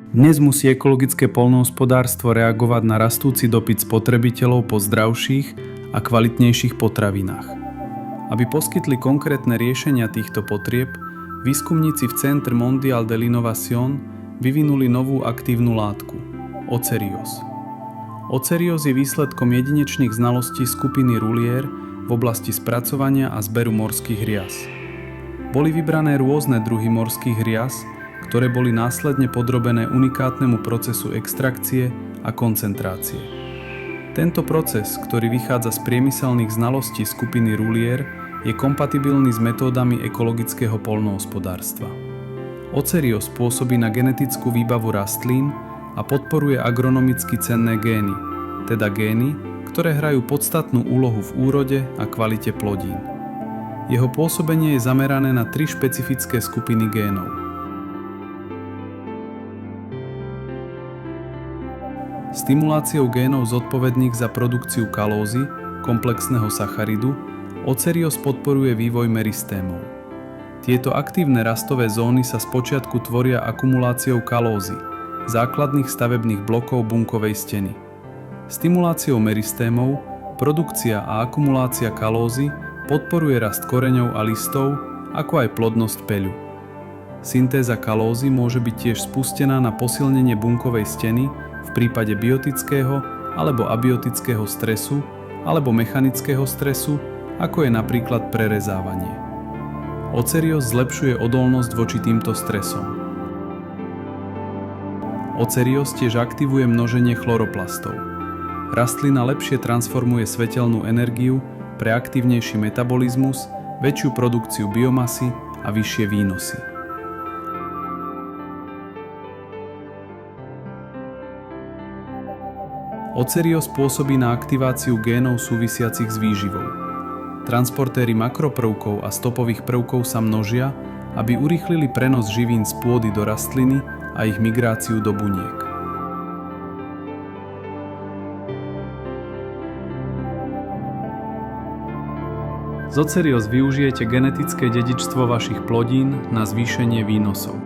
Dnes musí ekologické poľnohospodárstvo reagovať na rastúci dopyt spotrebiteľov po zdravších a kvalitnejších potravinách. Aby poskytli konkrétne riešenia týchto potrieb, výskumníci v Centre Mondial de l'Innovation vyvinuli novú aktívnu látku – Ocerios. Ocerios je výsledkom jedinečných znalostí skupiny Roulier v oblasti spracovania a zberu morských rias. Boli vybrané rôzne druhy morských rias, ktoré boli následne podrobené unikátnemu procesu extrakcie a koncentrácie. Tento proces, ktorý vychádza z priemyselných znalostí skupiny Roulier, je kompatibilný s metódami ekologického poľnohospodárstva. Ocerios pôsobí na genetickú výbavu rastlín a podporuje agronomicky cenné gény, teda gény, ktoré hrajú podstatnú úlohu v úrode a kvalite plodín. Jeho pôsobenie je zamerané na 3 špecifické skupiny génov. Stimuláciou génov zodpovedných za produkciu kalózy, komplexného sacharidu, Ocerios podporuje vývoj meristémov. Tieto aktívne rastové zóny sa spočiatku tvoria akumuláciou kalózy, základných stavebných blokov bunkovej steny. Stimuláciou meristémov, produkcia a akumulácia kalózy podporuje rast koreňov a listov, ako aj plodnosť peľu. Syntéza kalózy môže byť tiež spustená na posilnenie bunkovej steny v prípade biotického alebo abiotického stresu alebo mechanického stresu, ako je napríklad prerezávanie. Ocerios zlepšuje odolnosť voči týmto stresom. Ocerios tiež aktivuje množenie chloroplastov. Rastlina lepšie transformuje svetelnú energiu pre aktívnejší metabolizmus, väčšiu produkciu biomasy a vyššie výnosy. Ocerios pôsobí na aktiváciu génov súvisiacich s výživou. Transportéry makroprvkov a stopových prvkov sa množia, aby urýchlili prenos živín z pôdy do rastliny a ich migráciu do buniek. Z Ocerios využijete genetické dedičstvo vašich plodín na zvýšenie výnosov.